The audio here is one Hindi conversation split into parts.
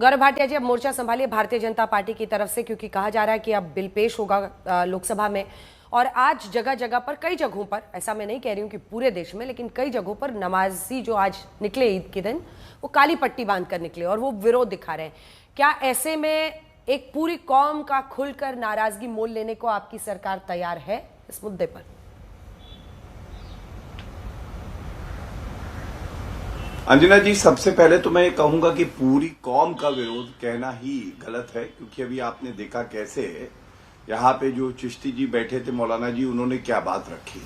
गौरव भाटिया जी, अब मोर्चा संभालिए भारतीय जनता पार्टी की तरफ से, क्योंकि कहा जा रहा है कि अब बिल पेश होगा लोकसभा में। और आज जगह जगह पर, कई जगहों पर, ऐसा मैं नहीं कह रही हूं कि पूरे देश में, लेकिन कई जगहों पर नमाजी जो आज निकले ईद के दिन, वो काली पट्टी बांधकर निकले और वो विरोध दिखा रहे हैं। क्या ऐसे में एक पूरी कौम का खुलकर नाराजगी मोल लेने को आपकी सरकार तैयार है इस मुद्दे पर? अंजना जी, सबसे पहले तो मैं कहूंगा कि पूरी कौम का विरोध कहना ही गलत है, क्योंकि अभी आपने देखा कैसे यहाँ पे जो चिश्ती जी बैठे थे, मौलाना जी, उन्होंने क्या बात रखी।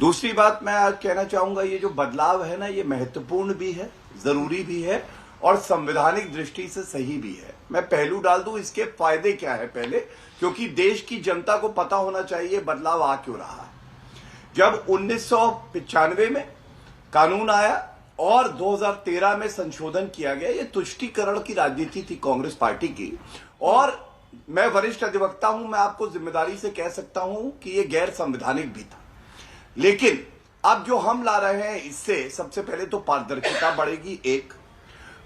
दूसरी बात मैं आज कहना चाहूंगा, ये जो बदलाव है ना, ये महत्वपूर्ण भी है, जरूरी भी है और संवैधानिक दृष्टि से सही भी है। मैं पहलू डाल दूं इसके फायदे क्या है पहले, क्योंकि देश की जनता को पता होना चाहिए बदलाव आ क्यों रहा है। जब 1995 में कानून आया और 2013 में संशोधन किया गया, ये तुष्टीकरण की राजनीति थी कांग्रेस पार्टी की। और मैं वरिष्ठ अधिवक्ता हूं, मैं आपको जिम्मेदारी से कह सकता हूं कि ये गैर संवैधानिक भी था। लेकिन अब जो हम ला रहे हैं, इससे सबसे पहले तो पारदर्शिता बढ़ेगी, एक।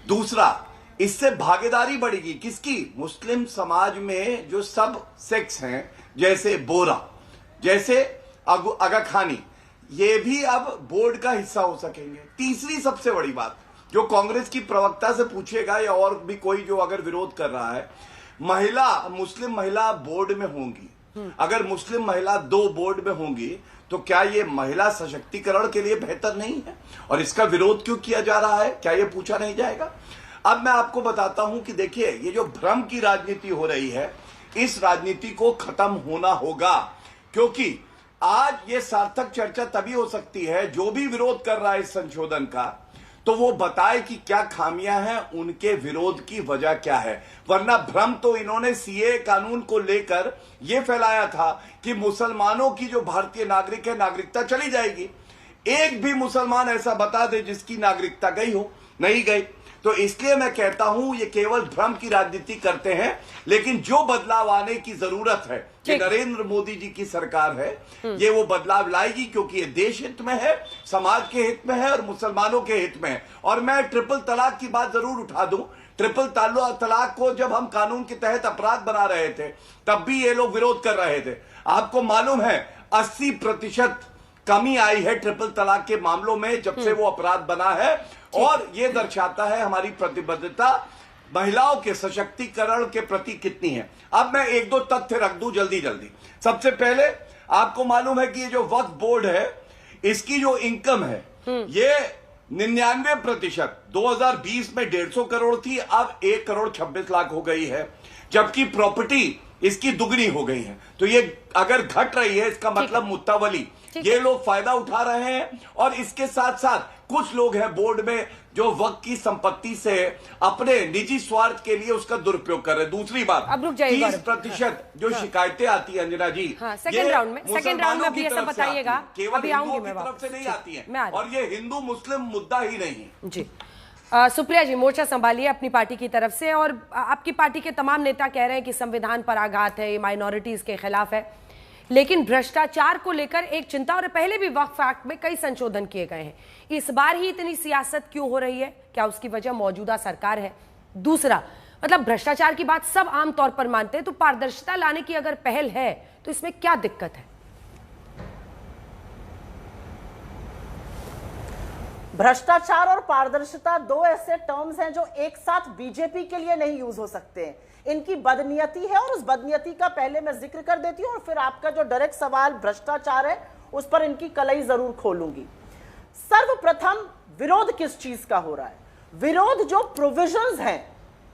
दूसरा, इससे भागीदारी बढ़ेगी। किसकी? मुस्लिम समाज में जो सब सेक्स हैं, जैसे बोरा, जैसे आगा खानी, ये भी अब बोर्ड का हिस्सा हो सकेंगे। तीसरी सबसे बड़ी बात, जो कांग्रेस की प्रवक्ता से पूछेगा या और भी कोई जो अगर विरोध कर रहा है, मुस्लिम महिला बोर्ड में होंगी। अगर मुस्लिम महिला 2 बोर्ड में होंगी तो क्या ये महिला सशक्तिकरण के लिए बेहतर नहीं है? और इसका विरोध क्यों किया जा रहा है, क्या ये पूछा नहीं जाएगा? अब मैं आपको बताता हूं कि देखिए, ये जो भ्रम की राजनीति हो रही है, इस राजनीति को खत्म होना होगा। क्योंकि आज ये सार्थक चर्चा तभी हो सकती है, जो भी विरोध कर रहा है इस संशोधन का, तो वो बताए कि क्या खामियां हैं, उनके विरोध की वजह क्या है। वरना भ्रम तो इन्होंने सीए कानून को लेकर ये फैलाया था कि मुसलमानों की जो भारतीय नागरिक है, नागरिकता चली जाएगी। एक भी मुसलमान ऐसा बता दे जिसकी नागरिकता गई हो, नहीं गई। तो इसलिए मैं कहता हूं, ये केवल भ्रम की राजनीति करते हैं। लेकिन जो बदलाव आने की जरूरत है, कि नरेंद्र मोदी जी की सरकार है, ये वो बदलाव लाएगी, क्योंकि ये देश हित में है, समाज के हित में है और मुसलमानों के हित में है। और मैं ट्रिपल तलाक की बात जरूर उठा दूं। ट्रिपल तलाक को जब हम कानून के तहत अपराध बना रहे थे, तब भी ये लोग विरोध कर रहे थे। आपको मालूम है 80% कमी आई है ट्रिपल तलाक के मामलों में जब से वो अपराध बना है। और ये दर्शाता है हमारी प्रतिबद्धता महिलाओं के सशक्तिकरण के प्रति कितनी है। अब मैं 1-2 तथ्य रख दूं जल्दी जल्दी। सबसे पहले, आपको मालूम है कि ये जो वक्फ बोर्ड है, इसकी जो इनकम है, ये 99%, 2020 में 150 करोड़ थी, अब 1 करोड़ 26 लाख हो गई है। जबकि प्रॉपर्टी इसकी दुगनी हो गई है। तो ये अगर घट रही है, इसका मतलब मुत्तावली ये लोग फायदा उठा रहे हैं। और इसके साथ साथ कुछ लोग हैं बोर्ड में जो वक्त की संपत्ति से अपने निजी स्वार्थ के लिए उसका दुरुपयोग कर रहे हैं। दूसरी बात, 30% जो शिकायतें आती है अंजना जी, सेकंड राउंड में भी ऐसा बताइएगा, केवल हिंदुओं की तरफ से नहीं आती है। और ये हिंदू मुस्लिम मुद्दा ही नहीं है जी। सुप्रिया जी, मोर्चा संभालिए अपनी पार्टी की तरफ से। और आपकी पार्टी के तमाम नेता कह रहे हैं कि संविधान पर आघात है, ये माइनॉरिटीज के खिलाफ है। लेकिन भ्रष्टाचार को लेकर एक चिंता, और पहले भी वक्फ एक्ट में कई संशोधन किए गए हैं, इस बार ही इतनी सियासत क्यों हो रही है? क्या उसकी वजह मौजूदा सरकार है? दूसरा, मतलब भ्रष्टाचार की बात सब आमतौर पर मानते हैं, तो पारदर्शिता लाने की अगर पहल है तो इसमें क्या दिक्कत है? भ्रष्टाचार और पारदर्शिता 2 ऐसे टर्म्स हैं जो एक साथ बीजेपी के लिए नहीं यूज हो सकते हैं। इनकी बदनीयती है और उस बदनीयती का पहले मैं जिक्र कर देती हूं, और फिर आपका जो डायरेक्ट सवाल भ्रष्टाचार है उस पर इनकी कलई जरूर खोलूंगी। सर्वप्रथम, विरोध किस चीज का हो रहा है? विरोध जो प्रोविजंस हैं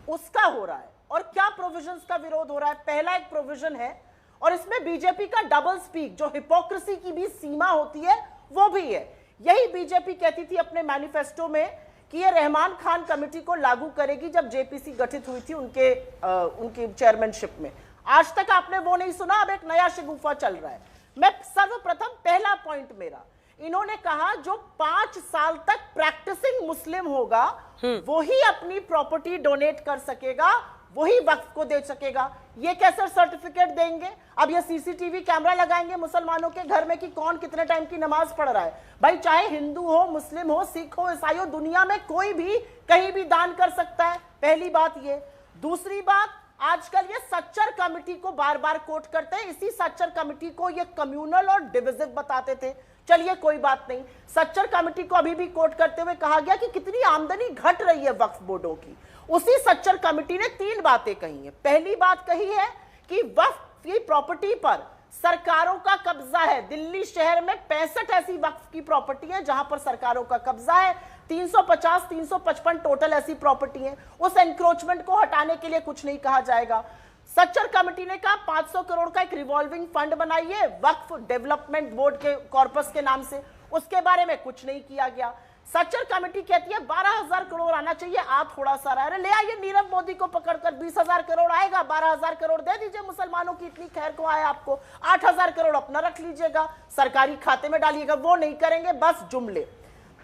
उसका हो रहा है। और क्या प्रोविजंस का विरोध हो रहा है? पहला एक प्रोविजन है, और इसमें बीजेपी का डबल स्पीक, जो हिपोक्रेसी की भी सीमा होती है, वो भी है। यही बीजेपी कहती थी अपने मैनिफेस्टो में कि ये रहमान खान कमेटी को लागू करेगी जब जेपीसी गठित हुई थी उनकी चेयरमैनशिप में। आज तक आपने वो नहीं सुना, अब एक नया शिगुफा चल रहा है। मैं सर्वप्रथम, पहला पॉइंट मेरा, इन्होंने कहा जो 5 साल तक प्रैक्टिसिंग मुस्लिम होगा वो ही अपनी प्रॉपर्टी डोनेट कर सकेगा, वही वक्फ को दे सकेगा। ये कैसे सर्टिफिकेट देंगे? अब ये सीसीटीवी कैमरा लगाएंगे मुसलमानों के घर में कि कौन कितने टाइम की नमाज पढ़ रहा है। भाई चाहे हिंदू हो, मुस्लिम हो, सिख हो, ईसाई हो, दुनिया में कोई भी कहीं भी दान कर सकता है। पहली बात ये। दूसरी बात, आजकल ये सच्चर कमेटी को बार बार कोट करते हैं। इसी सच्चर कमेटी को ये कम्युनल और डिविजिव बताते थे। चलिए कोई बात नहीं, सच्चर कमेटी को अभी भी कोट करते हुए कहा गया कि कितनी आमदनी घट रही है वक्फ बोर्डों की। उसी सच्चर कमेटी ने 3 बातें कही हैं। पहली बात कही है कि वक्फ की प्रॉपर्टी पर सरकारों का कब्जा है। दिल्ली शहर में 65 ऐसी वक्फ की प्रॉपर्टी है जहां पर सरकारों का कब्जा है। 350-355 टोटल ऐसी प्रॉपर्टी है। उस एनक्रोचमेंट को हटाने के लिए कुछ नहीं कहा जाएगा। सच्चर कमेटी ने कहा 500 करोड़ का एक रिवॉल्विंग फंड बनाइए वक्फ डेवलपमेंट बोर्ड के कॉर्पस के नाम से। उसके बारे में कुछ नहीं किया गया। सच्चर कमेटी कहती है 12,000 करोड़ आना चाहिए, आप थोड़ा सा रह रहे, ले आइए नीरव मोदी को पकड़कर, 20,000 करोड़ आएगा, 12,000 करोड़ दे दीजिए मुसलमानों की इतनी खैर को आए आपको, 8,000 करोड़ अपना रख लीजिएगा, सरकारी खाते में डालिएगा। वो नहीं करेंगे, बस जुमले।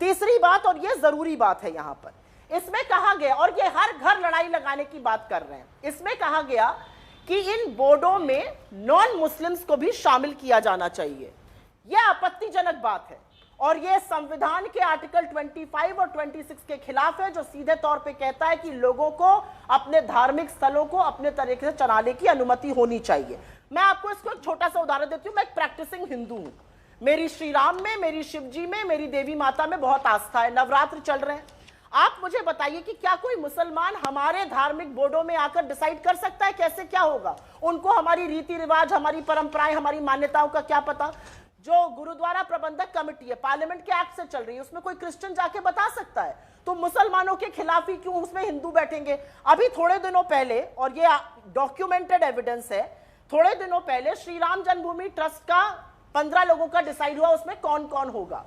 तीसरी बात, और ये जरूरी बात है यहां पर, इसमें कहा गया, और ये हर घर लड़ाई लगाने की बात कर रहे हैं, इसमें कहा गया कि इन बोर्डों में नॉन मुस्लिम्स को भी शामिल किया जाना चाहिए। यह आपत्तिजनक बात है और यह संविधान के आर्टिकल 25 और 26 के खिलाफ है, जो सीधे तौर पे कहता है कि लोगों को अपने धार्मिक स्थलों को अपने तरीके से चलाने की अनुमति होनी चाहिए। मैं आपको इसको एक छोटा सा उदाहरण देती हूं। मैं एक प्रैक्टिसिंग हिंदू हूं। मेरी श्री राम में, मेरी शिव जी में, मेरी देवी माता में बहुत आस्था है। नवरात्र चल रहे हैं। आप मुझे बताइए कि क्या कोई मुसलमान हमारे धार्मिक बोर्डों में आकर डिसाइड कर सकता है कैसे क्या होगा? उनको हमारी रीति रिवाज, हमारी परंपराएं, हमारी मान्यताओं का क्या पता? जो गुरुद्वारा प्रबंधक कमेटी है, पार्लियामेंट के एक्ट से चल रही है, उसमें कोई क्रिश्चियन जाके बता सकता है? तो मुसलमानों के खिलाफ ही क्यों उसमें हिंदू बैठेंगे? अभी थोड़े दिनों पहले, और ये डॉक्यूमेंटेड एविडेंस है, थोड़े दिनों पहले श्री राम जन्मभूमि ट्रस्ट का 15 लोगों का डिसाइड हुआ, उसमें कौन कौन होगा।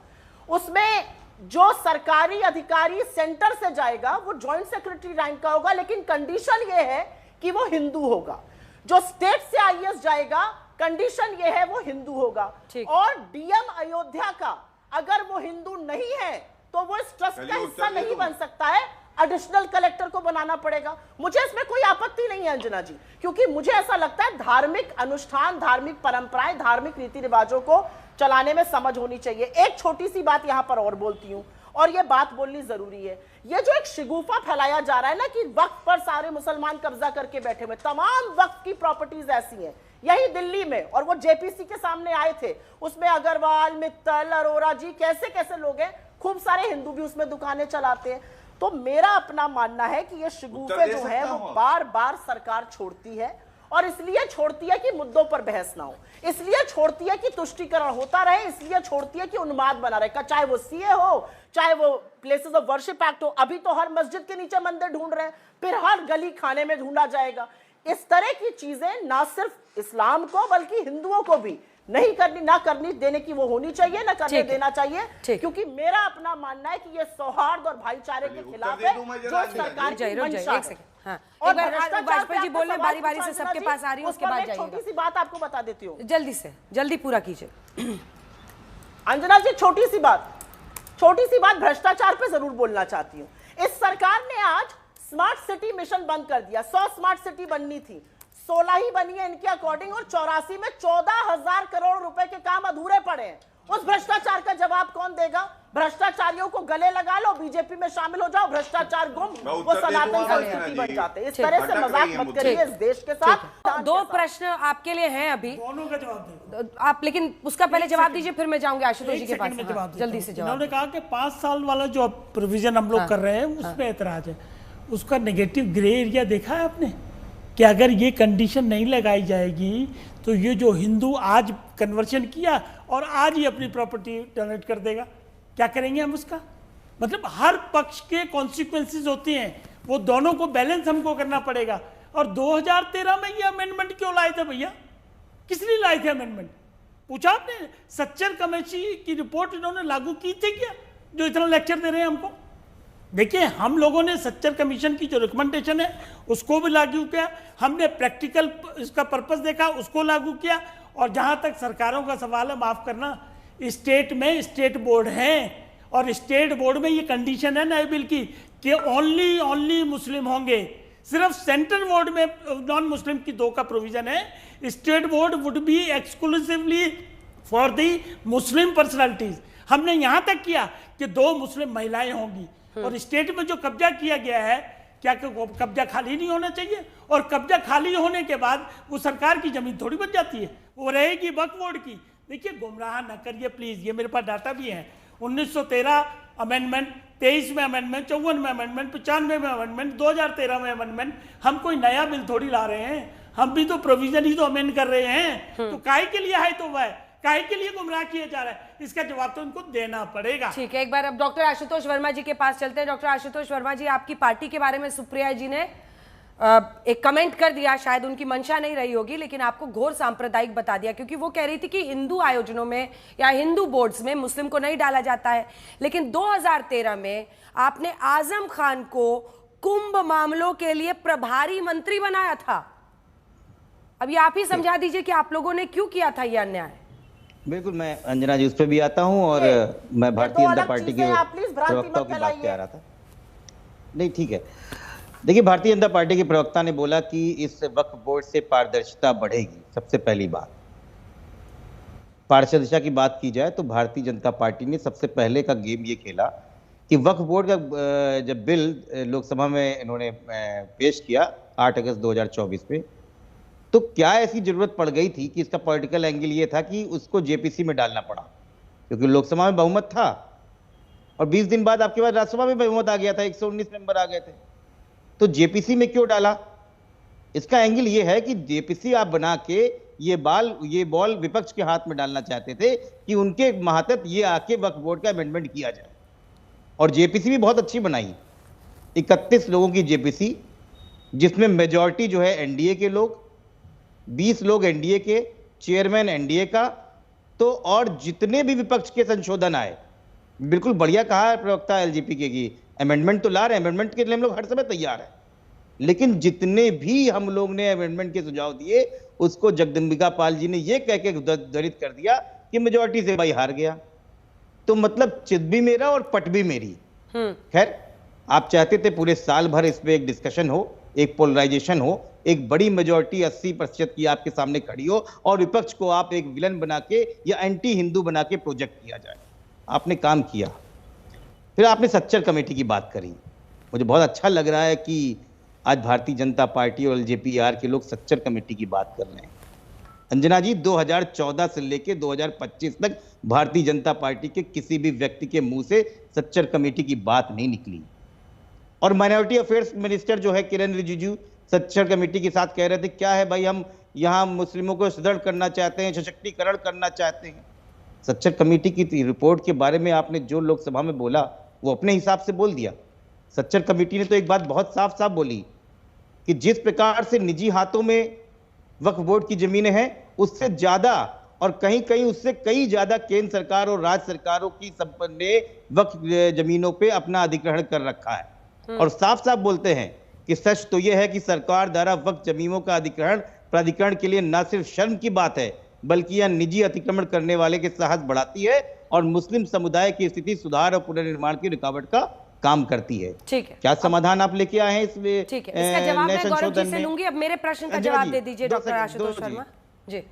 उसमें जो सरकारी अधिकारी सेंटर से जाएगा वो जॉइंट सेक्रेटरी रैंक का होगा, लेकिन कंडीशन ये है कि वो हिंदू होगा। जो स्टेट से आईएएस जाएगा, कंडीशन ये है वो हिंदू होगा। और डीएम अयोध्या का अगर वो हिंदू नहीं है तो वो इस ट्रस्ट का हिस्सा नहीं बन सकता है, एडिशनल कलेक्टर को बनाना पड़ेगा। मुझे इसमें कोई आपत्ति नहीं है अंजना जी, क्योंकि मुझे ऐसा लगता है धार्मिक अनुष्ठान, धार्मिक परंपराएं, धार्मिक रीति रिवाजों को चलाने में समझ होनी चाहिए। एक छोटी सी बात यहां पर और बोलती हूं, और यह बात बोलनी जरूरी है। यह जो एक शिगुफा फैलाया जा रहा है ना कि वक्फ पर सारे मुसलमान कब्जा करके बैठे हुए, तमाम वक्फ की प्रॉपर्टीज ऐसी हैं, यही दिल्ली में, और वो जेपीसी के सामने आए थे, उसमें अग्रवाल, मित्तल, अरोरा जी, कैसे कैसे लोग हैं, खूब सारे हिंदू भी उसमें दुकानें चलाते हैं। तो मेरा अपना मानना है कि ये शिगुफे जो है वो बार बार सरकार छोड़ती है, और इसलिए छोड़ती है कि मुद्दों पर बहस ना हो, इसलिए छोड़ती है कि तुष्टीकरण होता रहे, इसलिए छोड़ती है कि उन्माद बना रहे, चाहे वो सीए हो, चाहे वो प्लेसेस ऑफ वर्शिप एक्ट हो। अभी तो हर मस्जिद के नीचे मंदिर ढूंढ रहे हैं, फिर हर गली खाने में ढूंढा जाएगा। इस तरह की चीजें ना सिर्फ इस्लाम को बल्कि हिंदुओं को भी नहीं करनी, ना करनी देने की वो होनी चाहिए, ना करने देना चाहिए, क्योंकि मेरा अपना मानना है कि ये सौहार्द और भाईचारे के खिलाफ है जो सरकार की मंशा है। हाँ। और वाजपेयी जी बोलने बारी बारी से सबके पास आ रही है, उसके बाद जाइएगा। छोटी सी बात आपको बता देती हूँ, जल्दी से जल्दी पूरा कीजिए। अंजना जी, छोटी सी बात भ्रष्टाचार पे जरूर बोलना चाहती हूँ। इस सरकार ने आज स्मार्ट सिटी मिशन बंद कर दिया। 100 स्मार्ट सिटी बननी थी, 16 ही बनी है इनके अकॉर्डिंग, और 84 में 14,000 करोड़ रुपए के काम अधूरे पड़े हैं। उस भ्रष्टाचार का जवाब कौन देगा? भ्रष्टाचारियों को गले लगा लो, बीजेपी में शामिल हो जाओ, भ्रष्टाचार गुम, वो सनातन संस्कृति बन जाते हैं। इस तरह से मजाक मत करिए इस देश के साथ। 2 प्रश्न आपके लिए हैं अभी, दोनों का जवाब दे आप, लेकिन उसका पहले जवाब दीजिए, फिर मैं जाऊंगी आशुतोष जी के पास। जल्दी से जवाब। उन्होंने कहा कि 5 साल वाला जो प्रोविजन हम लोग कर रहे हैं उसमें ऐतराज है। उसका नेगेटिव ग्रे एरिया देखा है आपने कि अगर ये कंडीशन नहीं लगाई जाएगी तो ये जो हिंदू आज कन्वर्शन किया और आज ही अपनी प्रॉपर्टी डोनेट कर देगा, क्या करेंगे हम उसका? मतलब हर पक्ष के कॉन्सिक्वेंसेस होती हैं, वो दोनों को बैलेंस हमको करना पड़ेगा। और 2013 में ये अमेंडमेंट क्यों लाए थे भैया? किस लिए लाए थे अमेंडमेंट? पूछा आपने? सच्चर कमेटी की रिपोर्ट इन्होंने लागू की थी क्या, जो इतना लेक्चर दे रहे हैं हमको? देखिए, हम लोगों ने सच्चर कमीशन की जो रिकमेंडेशन है उसको भी लागू किया, हमने प्रैक्टिकल इसका पर्पस देखा, उसको लागू किया। और जहां तक सरकारों का सवाल है, माफ करना, स्टेट में स्टेट बोर्ड हैं, और स्टेट बोर्ड में ये कंडीशन है नए बिल की कि ओनली मुस्लिम होंगे, सिर्फ सेंट्रल बोर्ड में नॉन मुस्लिम की 2 का प्रोविजन है, state board would be exclusively for the Muslim personalities. हमने यहां तक किया कि 2 मुस्लिम महिलाएं होंगी, और स्टेट में जो कब्जा किया गया है, क्या कब्जा खाली नहीं होना चाहिए? और कब्जा खाली होने के बाद वो सरकार की जमीन थोड़ी बच जाती है, वो रहेगी वक्फ बोर्ड की। देखिए, गुमराह न करिए प्लीज, ये मेरे पास डाटा भी है। 1913 अमेंडमेंट, 23 में अमेंडमेंट, 54 में अमेंडमेंट, 95 में अमेंडमेंट, 2013 में अमेंडमेंट। हम कोई नया बिल थोड़ी ला रहे हैं, हम भी तो प्रोविजन ही तो अमेंड कर रहे हैं। तो काहे के लिए है तो वह काहे के लिए गुमराह किया जा रहा है, इसका जवाब तो उनको देना पड़ेगा। ठीक है, एक बार अब डॉक्टर आशुतोष वर्मा जी के पास चलते हैं। डॉक्टर आशुतोष वर्मा जी, आपकी पार्टी के बारे में सुप्रिया जी ने एक कमेंट कर दिया, शायद उनकी मंशा नहीं रही होगी, लेकिन आपको घोर सांप्रदायिक बता दिया, क्योंकि वो कह रही थी कि हिंदू आयोजनों में या हिंदू बोर्ड्स में मुस्लिम को नहीं डाला जाता है। लेकिन 2013 में आपने आजम खान को कुंभ मामलों के लिए प्रभारी मंत्री बनाया था। अब ये आप ही समझा दीजिए कि आप लोगों ने क्यों किया था ये अन्याय। बिल्कुल, मैं अंजना जी उस पर भी आता हूं, और मैं भारतीय जनता पार्टी के प्रवक्ता की बात कह रहा था। नहीं, ठीक है। देखिए, भारतीय जनता पार्टी के प्रवक्ता ने बोला कि इस वक्फ बोर्ड से पारदर्शिता बढ़ेगी। सबसे पहली बात, पारदर्शिता की बात की जाए तो भारतीय जनता पार्टी ने सबसे पहले का गेम ये खेला कि वक्फ बोर्ड का जब बिल लोकसभा में इन्होंने पेश किया 8 अगस्त 2024 में, तो क्या ऐसी जरूरत पड़ गई थी कि इसका पॉलिटिकल एंगल ये था कि उसको जेपीसी में डालना पड़ा, क्योंकि लोकसभा में बहुमत था और 20 दिन बाद आपके पास राज्यसभा में बहुमत आ गया था, 119 मेंबर आ गए थे। तो जेपीसी में क्यों डाला? इसका एंगल ये है कि जेपीसी आप बना के ये बॉल विपक्ष के हाथ में डालना चाहते थे कि उनके मातहत ये आके वक्फ बोर्ड का अमेंडमेंट किया जाए। और जेपीसी भी बहुत अच्छी बनाई, 31 लोगों की जेपीसी, जिसमें मेजॉरिटी जो है एनडीए के लोग, 20 लोग एनडीए के, चेयरमैन एनडीए का, तो और जितने भी विपक्ष के संशोधन आए, बिल्कुल बढ़िया कहा है प्रवक्ता एलजेपी के कि अमेंडमेंट तो ला रहे हैं, अमेंडमेंट के लिए हम लोग हर समय तैयार हैं, लेकिन जितने भी हम लोग ने अमेंडमेंट के सुझाव दिए उसको जगदम्बिका पाल जी ने ये कह के दरित कर दिया कि मेजॉरिटी से भाई हार गया। तो मतलब चित भी मेरा और पट भी मेरी। खैर, आप चाहते थे पूरे साल भर इस पे एक डिस्कशन हो, एक पोलराइजेशन हो, एक बड़ी मेजॉरिटी 80% की आपके सामने खड़ी हो और विपक्ष को आप एक विलन बना के या एंटी हिंदू बना के प्रोजेक्ट किया जाए। आपने काम किया। फिर आपने सच्चर कमेटी की बात करी। मुझे बहुत अच्छा लग रहा है कि आज भारतीय जनता पार्टी और एलजेपीआर के लोग सच्चर कमेटी की बात कर रहे हैं। अंजना जी, 2014 से लेकर 2025 तक भारतीय जनता पार्टी के किसी भी व्यक्ति के मुंह से सच्चर कमेटी की बात नहीं निकली। और माइनॉरिटी अफेयर्स मिनिस्टर जो है किरण रिजिजू सच्चर कमेटी के साथ कह रहे थे, क्या है भाई, हम यहाँ मुस्लिमों को सुदृढ़ करना चाहते हैं, सशक्तिकरण करना चाहते हैं। सच्चर कमेटी की रिपोर्ट के बारे में आपने जो लोकसभा में बोला वो अपने हिसाब से बोल दिया। सच्चर कमेटी ने तो एक बात बहुत साफ साफ बोली कि जिस प्रकार से निजी हाथों में वक्फ बोर्ड की जमीनें हैं, उससे ज्यादा और कहीं कहीं उससे कई ज्यादा केंद्र सरकार और राज्य सरकारों की संपन्न वक्फ जमीनों पे अपना अधिग्रहण कर रखा है। और साफ साफ बोलते हैं कि सच तो यह है कि सरकार द्वारा वक्फ जमीनों का अधिग्रहण प्राधिकरण के लिए न सिर्फ शर्म की बात है, बल्कि यह निजी अतिक्रमण करने वाले के साहस बढ़ाती है और मुस्लिम समुदाय की स्थिति सुधार और पुनर्निर्माण की रुकावट का काम करती है। ठीक है, क्या समाधान आप लेके आए हैं इसमें? ठीक है, इसका जवाब मैं गौरव जी से लूंगी। अब मेरे प्रश्न का जवाब दे दीजिए डॉक्टर आशुतोष वर्मा जी।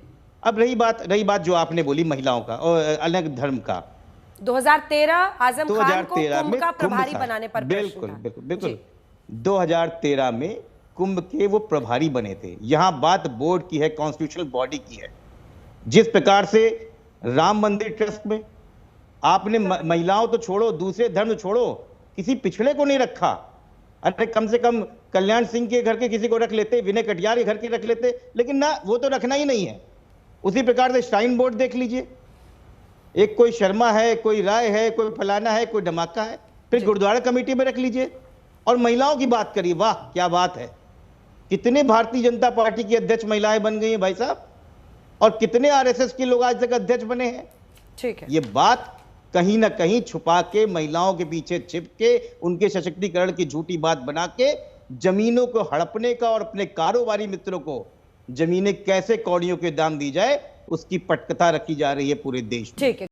अब रही बात जो आपने बोली महिलाओं का और अलग धर्म का, 2013 आजम खान को कुंभ का प्रभारी बनाने पर बिल्कुल 2013 में कुंभ के वो प्रभारी बने थे। यहां बात बोर्ड की है, कॉन्स्टिट्यूशनल बॉडी की है। जिस प्रकार से राम मंदिर ट्रस्ट में आपने महिलाओं तो छोड़ो, दूसरे धर्म छोड़ो, किसी पिछड़े को नहीं रखा। अरे कम से कम कल्याण सिंह के घर के किसी को रख लेते, विनय कटियार के घर के रख लेते, लेकिन ना, वो तो रखना ही नहीं है। उसी प्रकार से श्राइन बोर्ड देख लीजिए, एक कोई शर्मा है, कोई राय है, कोई फलाना है, कोई धमाका है। फिर गुरुद्वारा कमेटी में रख लीजिए। और महिलाओं की बात करिए, वाह क्या बात है, कितने भारतीय जनता पार्टी की अध्यक्ष महिलाएं बन गई हैं भाई साहब, और कितने आरएसएस के लोग आज तक अध्यक्ष बने हैं। ठीक है, ये बात कहीं ना कहीं छुपा के, महिलाओं के पीछे छिप के, उनके सशक्तिकरण की झूठी बात बना के, जमीनों को हड़पने का और अपने कारोबारी मित्रों को जमीनें कैसे कौड़ियों के दाम दी जाए, उसकी पटकथा रखी जा रही है पूरे देश में। ठीक है।